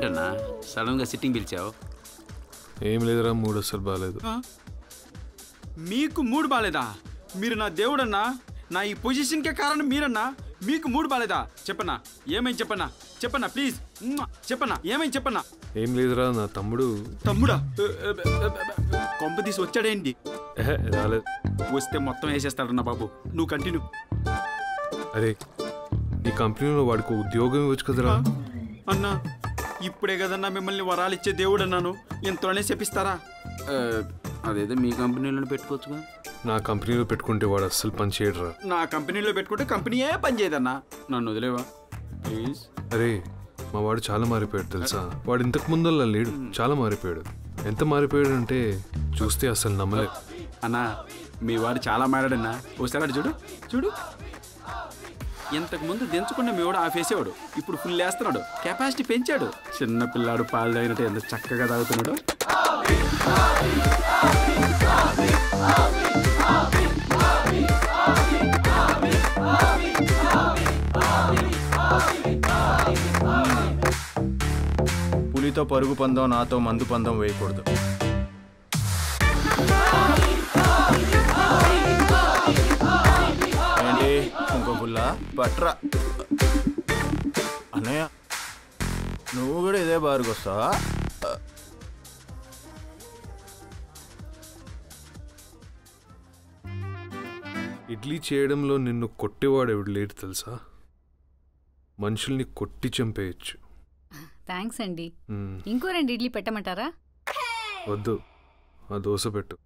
ఏంటన్నా సడన్గా సిట్టింగ్ పిలిచావు? ఏం లేదురా, మూడు అసలు బాగాలేదు. మీకు మూడు బాలేదా? మీరు నా దేవుడన్నా, నా ఈ పొజిషన్కే కారణం మీరన్నా. మీకు మూడు బాలేదా? చెప్పన్నా, ఏమైంది చెప్పన్నా, చెప్పన్నా ప్లీజ్ చెప్పన్నా, ఏమైంది చెప్పన్నా. ఏం లేదురా, నా తమ్ముడు. తమ్ముడా? కొంప తీసి వచ్చాడేంటి? రాలేదు. వస్తే మొత్తం వేసేస్తాడన్నా బాబు, నువ్వు కంటిన్యూ. అరే, ఈ కంపెనీలో వాడికి ఉద్యోగం ఇవ్వచ్చు కదరా. అన్నా ఇప్పుడే కదన్నా మిమ్మల్ని వరాలు ఇచ్చే దేవుడు అన్నాను, ఇంతలోనే చెప్పిస్తారా? అదేదో మీ కంపెనీలో పెట్టుకోవచ్చుగా. నా కంపెనీలో పెట్టుకుంటే వాడు అస్సలు పని చేయడరా. నా కంపెనీలో పెట్టుకుంటే కంపెనీయే పని చేయదన్నా, నన్ను వదిలేవా ప్లీజ్. అరే, మా వాడు చాలా మారిపోయాడు తెలుసా. వాడు ఇంతకు ముందల్లా లేడు, చాలా మారిపోయాడు. ఎంత మారిపోయాడు అంటే చూస్తే అసలు నమ్మలేదు. అన్నా మీ వాడు చాలా మారాడన్నా, ఒకసారి చూడు చూడు. ఇంతకు ముందు దించకుండా మీ వాడు ఆఫేసేవాడు, ఇప్పుడు ఫుల్ వేస్తున్నాడు, కెపాసిటీ పెంచాడు. చిన్న పిల్లాడు పాలు తాగినట్టు ఎంత చక్కగా తాగుతున్నాడు. పులితో పరుగు పందం, నాతో మందు పందం వేయకూడదు. ఏంటి ఇంకో పుల్లా పట్రా. అన్నయ్య నువ్వు కూడా ఇదే బారుకు వస్తావా? ఇడ్లీ చేయడంలో నిన్ను కొట్టేవాడు ఎవడు లేడు తెలుసా. మనుషుల్ని కొట్టి చంపేయచ్చు. థ్యాంక్స్ అండి. ఇంకో 2 ఇడ్లీ పెట్టమంటారా? వద్దు, ఆ దోశ పెట్టు.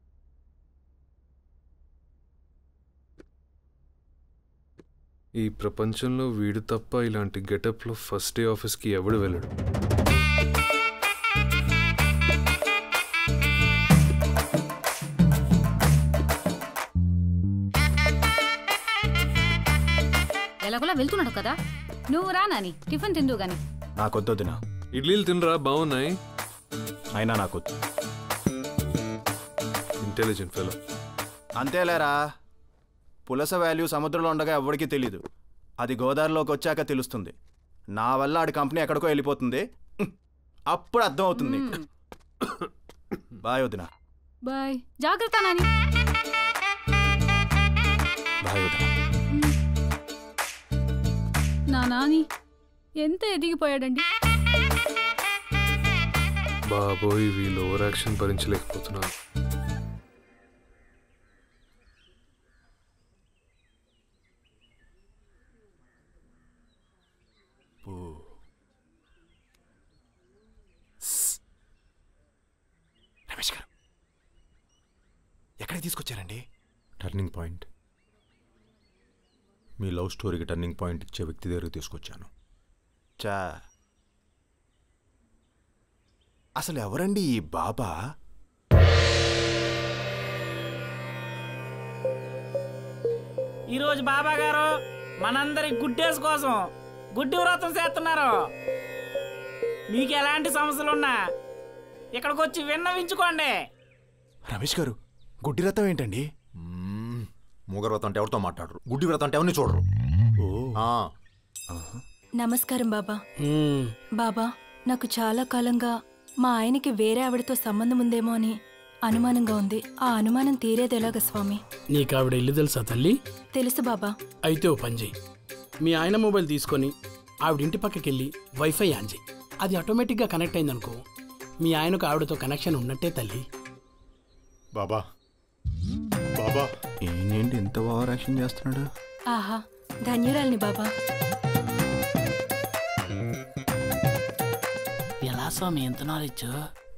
ఈ ప్రపంచంలో వీడు తప్ప ఇలాంటి గెటప్లో ఫస్ట్ డే ఆఫీస్కి ఎవడు వెళ్ళడు. ఎలాగోలా వెళ్తున్నాడు కదా, నువ్వు రా నాని, టిఫిన్ తిందు గాని. నాకొద్దు తినా. ఇడ్లీలు తినరా, బాగున్నాయి. అయినా నాకొద్దు. Intelligent fellow. అంతేలేరా, పులస వాల్యూ సముద్రంలో ఉండగా ఎవరికీ తెలీదు, అది గోదావరిలోకి వచ్చాక తెలుస్తుంది. నా వల్ల ఆడి కంపెనీ ఎక్కడికో వెళ్ళిపోతుంది, అప్పుడు అర్థం అవుతుంది. బాయ్ వదినా. బాయ్, జాగ్రత్త నాని. బాయ్ వదినా. నా నాని ఎంత ఎదిగిపోయాడండి. బాబోయ్, వీళ్ళు ఓవర్ యాక్షన్ భరించలేకపోతున్నారు. రమేష్ గారు ఎక్కడికి తీసుకొచ్చారండి? Turning point. మీ లవ్ స్టోరీకి టర్నింగ్ పాయింట్ ఇచ్చే వ్యక్తి దగ్గరకు తీసుకొచ్చాను. చా, అసలు ఎవరండి ఈ బాబా? ఈరోజు బాబా గారు మనందరి గుడ్డేస్ కోసం గుడ్డి వ్రతం చేస్తున్నారు. మీకు ఎలాంటి సమస్యలున్నా ఇక్కడికి వచ్చి విన్నవించుకోండి. రమేష్ గారు, గుడ్డి వ్రతం ఏంటండి? మూగ వ్రతం అంటే ఎవరితో మాట్లాడరు, గుడ్డి వ్రతం అంటే ఎవరిని చూడరు. నమస్కారం బాబా. బాబా, నాకు చాలా కాలంగా మా ఆయనకి వేరే ఆవిడతో సంబంధం ఉందేమో అని అనుమానంగా ఉంది. ఆ అనుమానం తీరేది ఎలాగ స్వామి? నీకు ఆవిడ ఇల్లు తెలుసా తల్లి? తెలుసు బాబా. అయితే ఓ పని చెయ్యి, మీ ఆయన మొబైల్ తీసుకొని ఆవిడ ఇంటి పక్కకెళ్ళి వైఫై ఆన్ చేయి. అది ఆటోమేటిక్గా కనెక్ట్ అయిందనుకో, మీ ఆయనకు ఆవిడతో కనెక్షన్ ఉన్నట్టే తల్లి. బాబా బాబా, ఏంటి ఎంత ఓవర్ యాక్షన్ చేస్తున్నాడు? ఆహా, ధన్యురాల్ని బాబా. ఎలా స్వామి ఎంత నాలెడ్జ్?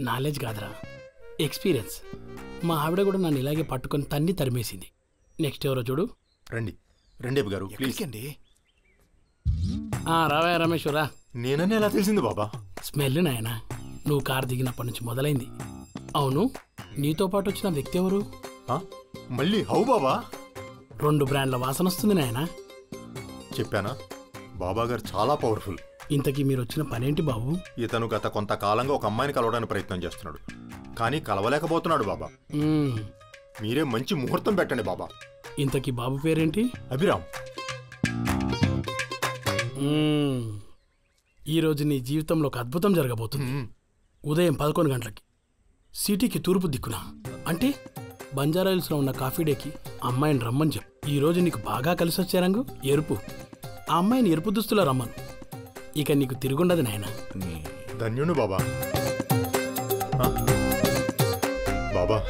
నాలెడ్జ్ కాదురా, ఎక్స్పీరియన్స్. మా ఆవిడ కూడా నన్ను ఇలాగే పట్టుకొని తన్ని తరిమేసింది. నెక్స్ట్ ఎవరో చూడు. రండి రండి గారు, ప్లీజ్ అండి. రావా రమేశ్వరా. నేనని ఎలా తెలిసింది బాబా? స్మెల్ నాయనా, నువ్వు కారు దిగినప్పటి నుంచి మొదలైంది. అవును, నీతో పాటు వచ్చిన వ్యక్తి ఎవరు? మళ్ళీ హౌ బాబా? 2 బ్రాండ్ల వాసన వస్తుంది నాయనా. చెప్పానా, బాబా గారు చాలా పవర్ఫుల్. ఇంతకీ మీరు వచ్చిన పనేంటి బాబు? ఇతను గత కొంతకాలంగా ఒక అమ్మాయిని కలవడానికి ప్రయత్నం చేస్తున్నాడు, కానీ కలవలేకపోతున్నాడు బాబా. మీరే మంచి ముహూర్తం పెట్టండి బాబా. ఇంతకీ బాబు పేరేంటి? అభిరామ్. ఈరోజు నీ జీవితంలో ఒక అద్భుతం జరగబోతుంది. ఉదయం 11 గంటలకి సిటీకి తూర్పు దిక్కున, అంటే బంజారాహిల్స్లో ఉన్న కాఫీ డేకి అమ్మాయిని రమ్మని చెప్పు. ఈరోజు నీకు బాగా కలిసి వచ్చే రంగు ఎరుపు. ఆ అమ్మాయిని ఎరుపు దుస్తులో రమ్మను. ఇక నీకు తిరుగుండదు నాయన. ధన్యును బాబా. బాబా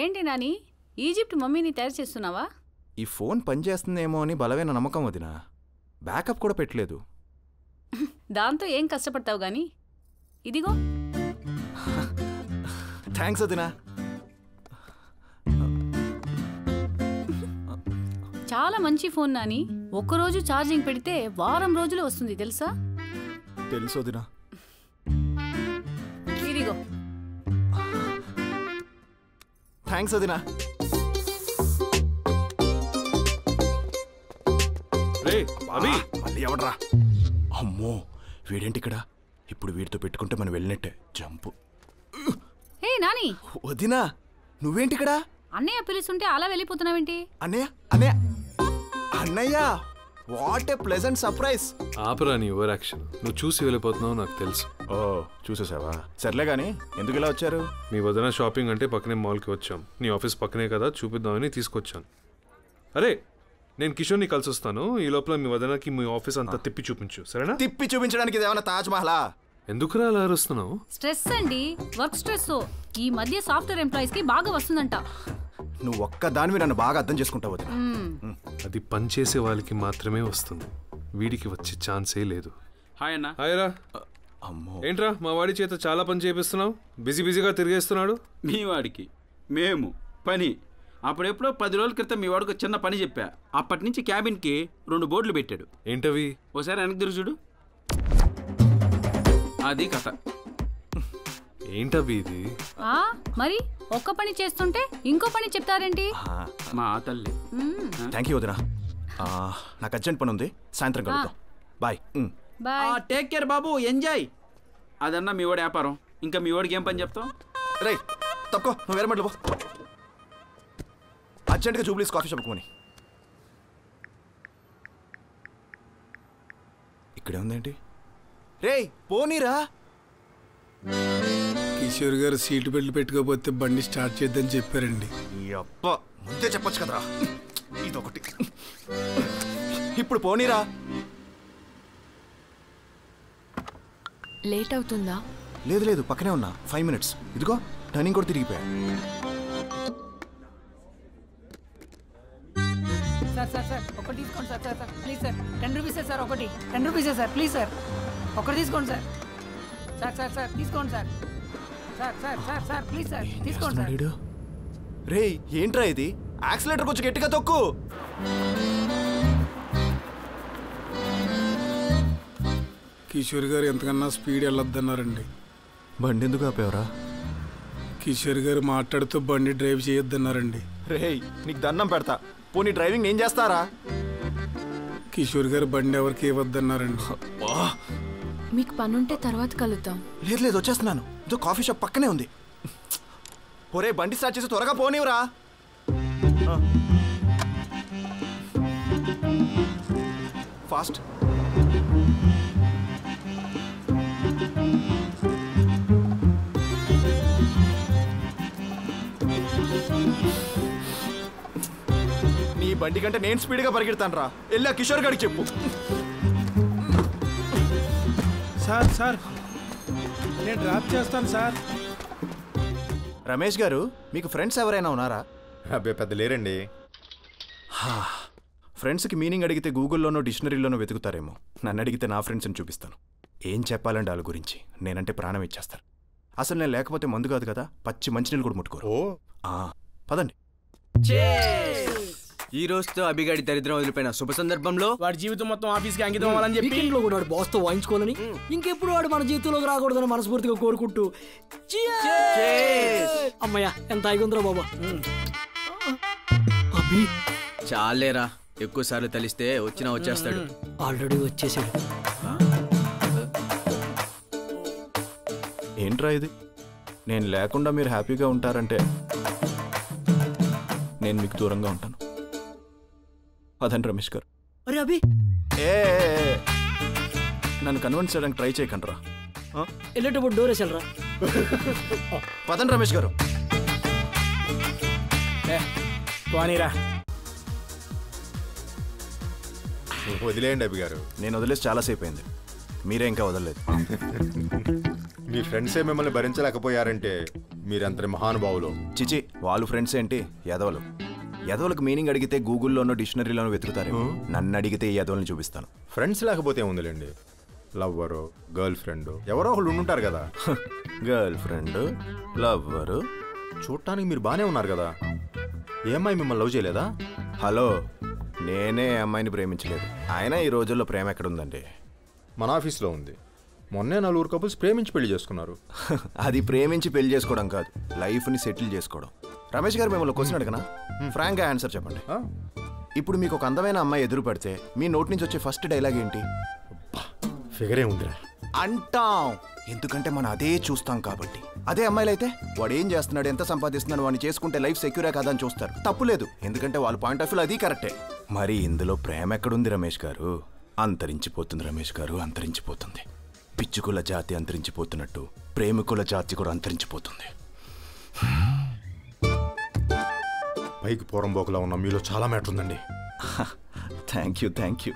ఏంటి నాని, ఈజిప్ట్ మమ్మీని తయారు చేస్తున్నావా? ఈ ఫోన్ పనిచేస్తుందేమో అని బలమైన నమ్మకం వదినా. బ్యాకప్ కూడా పెట్టలేదు. దాంతో ఏం కష్టపడతావు గాని. ఇదిగో. థ్యాంక్స్ వదినా. చాలా మంచి ఫోన్ నాని. ఒక్కరోజు ఛార్జింగ్ పెడితే వారం రోజులు వస్తుంది తెలుసా? తెలుసు వదినా. ఇదిగో. థ్యాంక్స్ వదినా. మళ్ళీ ఎవడరా? అమ్మో వీడేంటి ఇక్కడ? ఇప్పుడు వీడితో పెట్టుకుంటే మనం వెళ్ళినట్టే. జంపు. హే నాని. వదినా నువ్వేంటి ఇక్కడ? అన్నయ్య పిలుస్తుంటే అలా వెళ్ళిపోతున్నావేంటి? అన్నయ్య అన్నయ్య అన్నయ్య, వాట్ ఏ ప్లెజెంట్ సర్ప్రైజ్. ఆపరా నీ ఓవర్ యాక్షన్. నువ్వు చూసి వెళ్ళిపోతున్నావు నాకు తెలుసు. ఓ చూసేసావా? సర్లే గాని ఎందుకు ఇలా వచ్చారు? మీ వదిన షాపింగ్ అంటే పక్కనే మాల్కి వచ్చాం. నీ ఆఫీస్ పక్కనే కదా, చూపిద్దామని తీసుకొచ్చాను. అరే నేను కిషోర్ని కలిసి వస్తాను. ఈ లోపల మీ వదినకి మీ ఆఫీస్ అంతా తిప్పి చూపించు, సరేనా? తిప్పి చూపించడానికి ఇదేమన్నా తాజ్ మహలా? ఎందుకురా అలా అరుస్తున్నావు? స్ట్రెస్ అండి, వర్క్ స్ట్రెస్. ఈ మధ్య సాఫ్ట్వేర్ ఎంప్లాయీస్ కి బాగా వస్తుందంట. నువ్వు ఒక్క దానివి నన్ను బాగా అర్థం చేసుకుంటావు. అది పని చేసే వాళ్ళకి మాత్రమే వస్తుంది, వీడికి వచ్చే ఛాన్సే లేదు. హాయ్ అన్న. హాయ్ రా. అమ్మో ఏంట్రా మా వాడి చేత చాలా పని చేపిస్తున్నావు? బిజీగా తిరిగేస్తున్నాడు. మీ వాడికి మేము పని. అప్పుడెప్పుడో 10 రోజుల క్రితం మీ వాడికి చిన్న పని చెప్పా. అప్పటి నుంచి క్యాబిన్కి 2 బోర్డులు పెట్టాడు. ఏంటవి? ఓసారి వెనక్కి తిరిగి చూడు. అది కథ. ఏంటవి ఇది? మరి ఒక్క పని చేస్తుంటే ఇంకో పని చెప్తారేంటి? మా తల్లి. థ్యాంక్ యూ వదినా. నాకు అర్జెంట్ పని ఉంది, సాయంత్రం కలుద్దాం. బాయ్. బాయ్. టేక్ కేర్ బాబు, ఎంజాయ్. అదన్నా మీ వాడి వ్యాపారం. ఇంకా మీ వాడికి ఏం పని చెప్తాం? రైట్ తప్పుకో, నువ్వు వేరే మట్లు పో. అర్జెంట్గా జూబ్లీస్ కాఫీ షాప్కి పోనీ. ఇక్కడే ఉందేంటి? రేయ్ పోనీరా. కిషోర్ గారు సీటు బెల్ట్ పెట్టుకోకపోతే బండి స్టార్ట్ చేద్దని చెప్పారండి. అప్ప ముందే చెప్పొచ్చు కదరా. ఇదొకటి. ఇప్పుడు పోనీరా. లేట్ అవుతుందా? లేదు లేదు, పక్కనే ఉన్నా. 5 minutes. ఇదిగో టర్నింగ్ కూడా తిరిగిపోయా. సార్ సార్ సార్ ఒకటి తీసుకోండి sir. Sir sir please sir, 10 రూపీసే సార్. ఒకటి 10 రూపీసే సార్. ప్లీజ్ సార్ ఒకటి తీసుకోండి సార్. సార్ సార్ సార్ తీసుకోండి sir. Sir sir sir sir please sir తీసుకోండి సార్. రేయ్ ఏంట్రా ఇది? యాక్సిలేటర్ కొంచెం గట్టిగా తొక్కు. కిషోర్ గారు ఎంతకన్నా స్పీడ్ వెళ్ళొద్దన్నారండి. బండి ఎందుకు ఆపేవరా? కిషోర్ గారు మాట్లాడుతూ బండి డ్రైవ్ చేయొద్దన్నారండి. రేయ్ నీకు దండం పెడతా, పోనీ డ్రైవింగ్ నేను చేస్తారా? కిషోర్ గారు బండి ఎవరికి ఇవ్వద్దన్నారండి. మీకు పనుంటే తర్వాత కలుద్దాం. లేదు లేదు వచ్చేస్తున్నాను. ఇదో కాఫీ షాప్ పక్కనే ఉంది. ఒరే బండి స్టార్ట్ చేసి త్వరగా పోనీవరా. ఫాస్ట్. నీ బండి కంటే నేను స్పీడ్గా పరిగెడతాను రా. వెళ్ళా కిషోర్ గారికి చెప్పు. సార్ సార్ నేను డ్రాప్ చేస్తాను సార్. రమేష్ గారు మీకు ఫ్రెండ్స్ ఎవరైనా ఉన్నారా? అబ్బాయి పెద్ద లేరండి. ఫ్రెండ్స్కి మీనింగ్ అడిగితే గూగుల్లోనో డిక్షనరీలోనో వెతుకుతారేమో. నన్ను అడిగితే నా ఫ్రెండ్స్ని చూపిస్తాను. ఏం చెప్పాలండి వాళ్ళ గురించి? నేనంటే ప్రాణం ఇచ్చేస్తారు. అసలు నేను లేకపోతే మందు కాదు కదా, పచ్చి మంచినీళ్ళు కూడా ముట్టుకోరు. పదండి. ఈ రోజుతో అభిగాడి దరిద్రం వదిలిపోయిన శుభ సందర్భంలో వాడి జీవితం మొత్తం ఆఫీస్కి అంకితం అవ్వాలని చెప్పి వీకెండ్లో కూడా వాడు బాస్తో వాయించుకోవాలని, ఇంకెప్పుడు వాడు మన జీవితంలోకి రాకూడదని మనస్ఫూర్తిగా కోరుకుంటూ అమ్మయ్య ఎంత ఐగుందరో బాబా. అభి చాలేరా, ఎక్కువ సార్లు తలిస్తే వచ్చినా వచ్చేస్తాడు. ఆల్రెడీ వచ్చేసాడు. ఏంట్రా ఇది? నేను లేకుండా మీరు హ్యాపీగా ఉంటారంటే నేను మీకు దూరంగా ఉంటాను. అదండి రమేష్ గారు, అరే అభి ఏ నన్ను కన్విన్స్ చేయడానికి ట్రై చేయకండి రా. వెళ్ళేటప్పుడు డోర్ వేసాలరా. పదండి రమేష్ గారు. పోనీరా. వదిలేయండి అభి గారు. నేను వదిలేసి చాలాసేపు అయింది, మీరే ఇంకా వదలలేదు. మీ ఫ్రెండ్సే మిమ్మల్ని భరించలేకపోయారంటే మీరంతటి మహానుభావులు. చిచి, వాళ్ళు ఫ్రెండ్స్ ఏంటి, ఎదవలు. ఎదవలకు మీనింగ్ అడిగితే గూగుల్లోనో డిక్షనరీలోనో వెతుకుతారేమో, నన్ను అడిగితే ఈ ఎదవల్ని చూపిస్తాను. ఫ్రెండ్స్ లేకపోతే ఉందిలేండి, లవ్వరు గర్ల్ ఫ్రెండ్ ఎవరో ఒకళ్ళు ఉండుంటారు కదా. Girl friend, lover. చూడటానికి మీరు బాగానే ఉన్నారు కదా. ఏ అమ్మాయి మిమ్మల్ని లవ్ చేయలేదా? హలో, నేనే అమ్మాయిని ప్రేమించలేదు. అయినా ఈ రోజుల్లో ప్రేమ ఎక్కడుందండి? మన ఆఫీస్లో ఉంది. మొన్నే 4 కపుల్స్ ప్రేమించి పెళ్లి చేసుకున్నారు. అది ప్రేమించి పెళ్లి చేసుకోవడం కాదు, లైఫ్ని సెటిల్ చేసుకోవడం. రమేష్ గారు మిమ్మల్ని క్వశ్చన్ అడగనా? ఫ్రాంక్గా ఆన్సర్ చెప్పండి. ఇప్పుడు మీకు ఒక అందమైన అమ్మాయి ఎదురు పడితే మీ నోటి నుంచి వచ్చే ఫస్ట్ డైలాగ్ ఏంటి? ఫిగరే ఉందిరా అంటాం. ఎందుకంటే మనం అదే చూస్తాం కాబట్టి. అదే అమ్మాయిలు అయితే వాడు ఏం చేస్తున్నాడు, ఎంత సంపాదిస్తున్నాడు, వాడిని చేసుకుంటే లైఫ్ సెక్యూరే కాదని చూస్తారు. తప్పులేదు, ఎందుకంటే వాళ్ళ పాయింట్ ఆఫ్ వ్యూ అది కరెక్టే. మరి ఇందులో ప్రేమ ఎక్కడుంది రమేష్ గారు? అంతరించిపోతుంది రమేష్ గారు, అంతరించిపోతుంది. పిచ్చుకుల జాతి అంతరించిపోతున్నట్టు ప్రేమికుల జాతి కూడా అంతరించిపోతుంది. పైకి పోరంబోకులా ఉన్న మీలో చాలా మ్యాటర్ ఉందండి. Thank you.